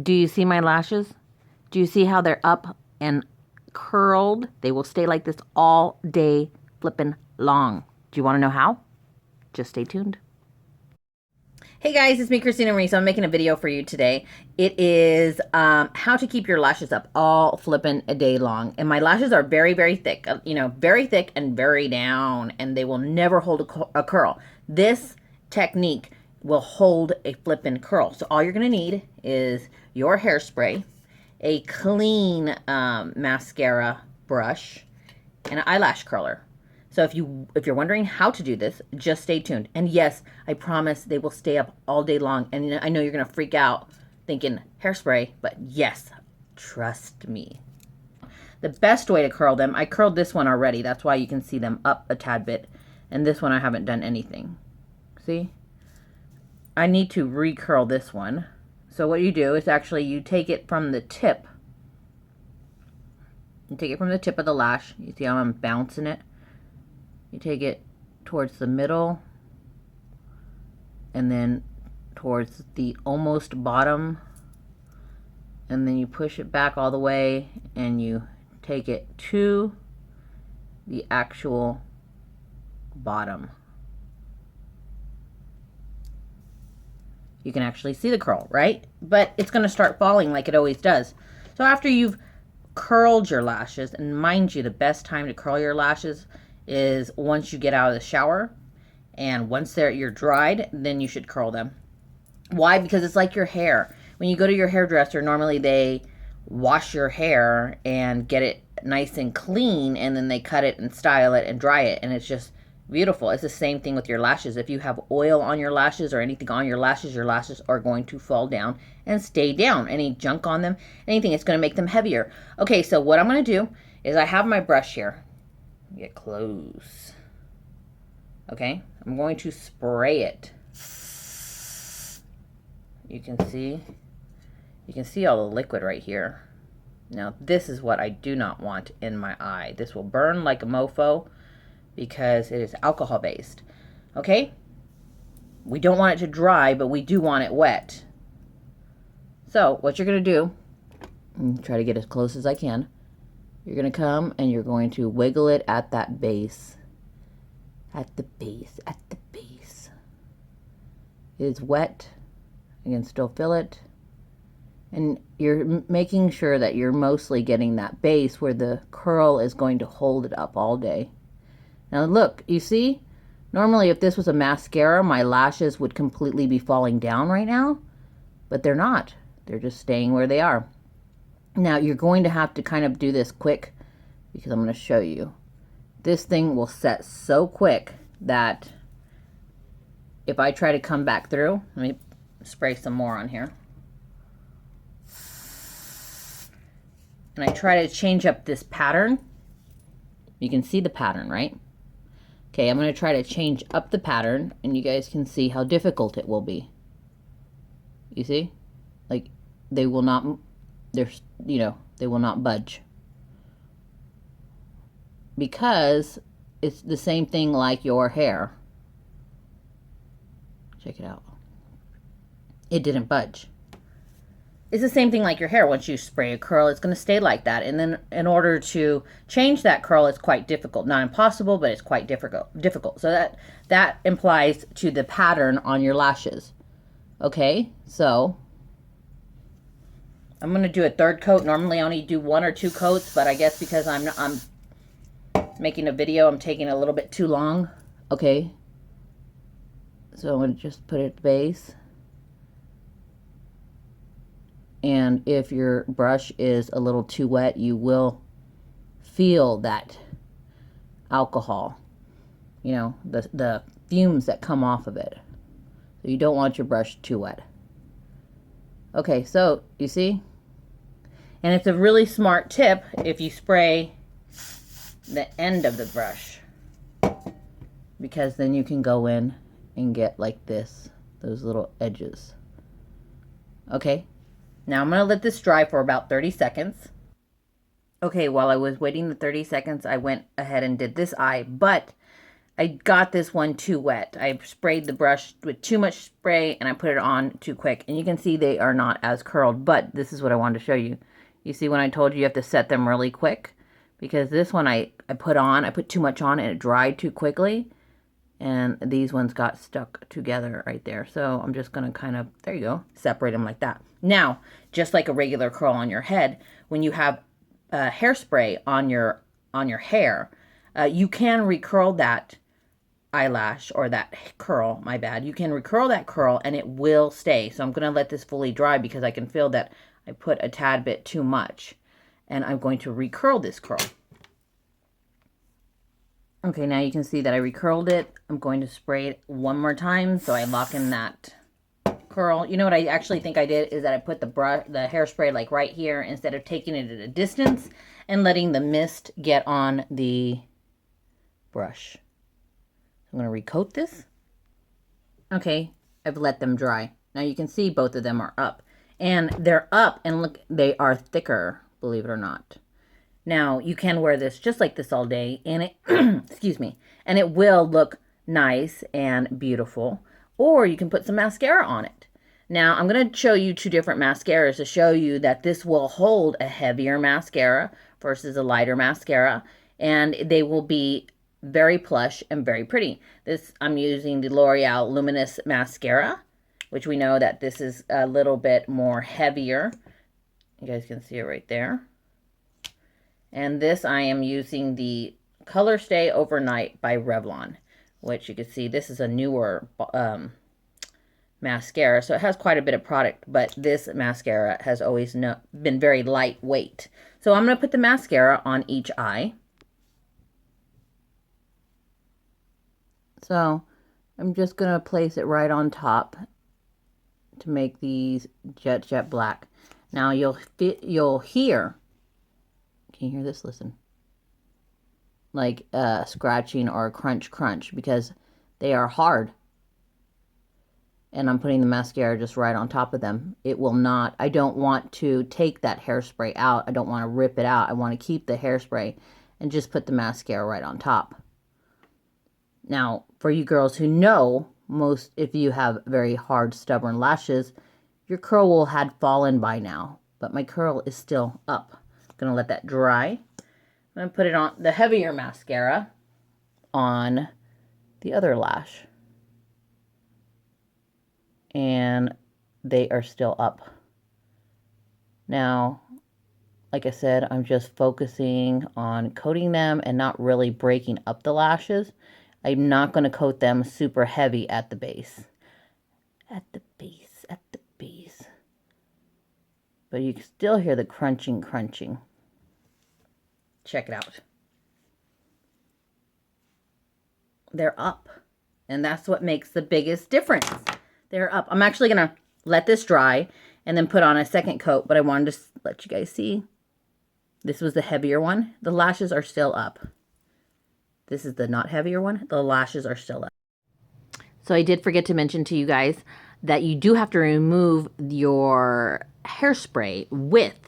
Do you see my lashes? Do you see how they're up and curled? They will stay like this all day flippin' long. Do you want to know how? Just stay tuned. Hey guys, it's me, Christina Marie. So I'm making a video for you today. It is how to keep your lashes up all flippin' a day long. And my lashes are very, very thick, very thick and very down, and they will never hold a curl. This technique will hold a flippin' curl. So all you're gonna need is your hairspray, a clean mascara brush, and an eyelash curler. So if you're wondering how to do this, just stay tuned. And yes, I promise they will stay up all day long. And I know you're gonna freak out thinking hairspray, but yes, trust me. The best way to curl them, I curled this one already. That's why you can see them up a tad bit. And this one I haven't done anything. See? I need to recurl this one. So what you do is actually you take it from the tip. You take it from the tip of the lash. You see how I'm bouncing it? You take it towards the middle and then towards the almost bottom, and then you push it back all the way and you take it to the actual bottom. You can actually see the curl, right? But it's going to start falling like it always does. So after you've curled your lashes, and mind you, the best time to curl your lashes is once you get out of the shower, and once you're dried, then you should curl them. Why? Because it's like your hair. When you go to your hairdresser, normally they wash your hair and get it nice and clean, and then they cut it and style it and dry it, and it's just beautiful. It's the same thing with your lashes. If you have oil on your lashes or anything on your lashes are going to fall down and stay down. Any junk on them, anything, it's going to make them heavier. Okay, so what I'm going to do is I have my brush here. Get close. Okay, I'm going to spray it. You can see all the liquid right here. Now this is what I do not want in my eye. This will burn like a mofo because it is alcohol based. Okay, we don't want it to dry, but we do want it wet. So what you're gonna do, try to get as close as I can. You're going to come and you're going to wiggle it at that base. At the base, at the base. It is wet. You can still feel it. And you're making sure that you're mostly getting that base where the curl is going to hold it up all day. Now look, you see? Normally if this was a mascara, my lashes would completely be falling down right now. But they're not. They're just staying where they are. Now you're going to have to kind of do this quick because I'm going to show you. This thing will set so quick that if I try to come back through, let me spray some more on here. And I try to change up this pattern. You can see the pattern, right? Okay, I'm going to try to change up the pattern and you guys can see how difficult it will be. You see? Like they will not... they will not budge because it's the same thing like your hair. Check it out. It didn't budge. It's the same thing like your hair. Once you spray a curl, it's going to stay like that. And then in order to change that curl, it's quite difficult. Not impossible, but it's quite difficult. So that implies to the pattern on your lashes. Okay, so I'm going to do a third coat. Normally I only do 1 or 2 coats, but I guess because I'm making a video, I'm taking a little bit too long. Okay. So I'm going to just put it at the base. And if your brush is a little too wet, you will feel that alcohol, the fumes that come off of it. So you don't want your brush too wet. Okay, so you see? And it's a really smart tip if you spray the end of the brush, because then you can go in and get like this, those little edges. Okay, now I'm going to let this dry for about 30 seconds. Okay, while I was waiting the 30 seconds, I went ahead and did this eye, but I got this one too wet. I sprayed the brush with too much spray and I put it on too quick. And you can see they are not as curled, but this is what I wanted to show you. You see when I told you you have to set them really quick? Because this one I put too much on and it dried too quickly. And these ones got stuck together right there. So I'm just going to kind of, there you go, separate them like that. Now, just like a regular curl on your head, when you have hairspray on your hair, you can recurl that eyelash or that curl, my bad. You can recurl that curl and it will stay. So I'm going to let this fully dry because I can feel that I put a tad bit too much. And I'm going to recurl this curl. Okay, now you can see that I recurled it. I'm going to spray it one more time so I lock in that curl. You know what I actually think I did is that I put the hairspray like right here instead of taking it at a distance and letting the mist get on the brush. I'm going to recoat this. Okay, I've let them dry. Now you can see both of them are up. And they're up and look, they are thicker, believe it or not. Now, you can wear this just like this all day, and it, excuse me, and it will look nice and beautiful, or you can put some mascara on it. Now, I'm going to show you two different mascaras to show you that this will hold a heavier mascara versus a lighter mascara, and they will be very plush and very pretty. This, I'm using the L'Oreal Luminous Mascara, which we know that this is a little bit more heavier. You guys can see it right there. And this I am using the Color Stay Overnight by Revlon, which you can see this is a newer mascara. So it has quite a bit of product, but this mascara has always been very lightweight. So I'm going to put the mascara on each eye. So I'm just going to place it right on top to make these jet black. Now you'll hear, can you hear this? Listen. Like scratching or crunch because they are hard. And I'm putting the mascara just right on top of them. It will not, I don't want to take that hairspray out. I don't want to rip it out. I want to keep the hairspray and just put the mascara right on top. Now, for you girls who know, if you have very hard, stubborn lashes, your curl will have fallen by now. But my curl is still up. I'm going to let that dry. I'm going to put it on the heavier mascara on the other lash. And they are still up. Now, like I said, I'm just focusing on coating them and not really breaking up the lashes. I'm not going to coat them super heavy at the base. At the base. But you can still hear the crunching. Check it out. They're up. And that's what makes the biggest difference. They're up. I'm actually going to let this dry and then put on a second coat, but I wanted to let you guys see. This was the heavier one. The lashes are still up. This is the not heavier one. The lashes are still up. So I did forget to mention to you guys that you do have to remove your hairspray with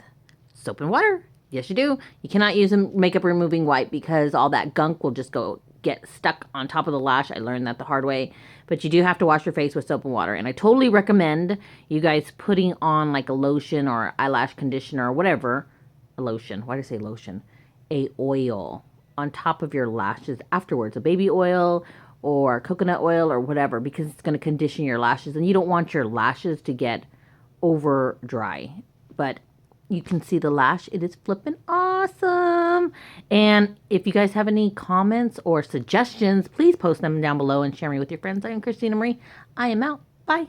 soap and water. Yes, you do. You cannot use a makeup removing wipe because all that gunk will just get stuck on top of the lash. I learned that the hard way. But you do have to wash your face with soap and water. And I totally recommend you guys putting on like a lotion or eyelash conditioner or whatever. A lotion. Why did I say lotion? A oil on top of your lashes afterwards. A baby oil or coconut oil or whatever, because it's going to condition your lashes. And you don't want your lashes to get over dry. But you can see the lash. It is flipping awesome. And if you guys have any comments or suggestions, please post them down below and share me with your friends. I am Christina Marie. I am out. Bye.